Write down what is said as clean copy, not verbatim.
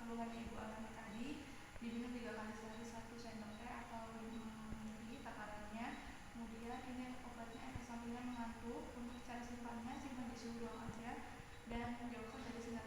keluhan ibu alami tadi, diminum 3 kali sehari 1 sendok teh atau 5 ml takarannya. Kemudian ini obatnya efek sampingnya mengantuk. Untuk cara simpannya simpan di suhu ruang aja dan jauhkan dari sinar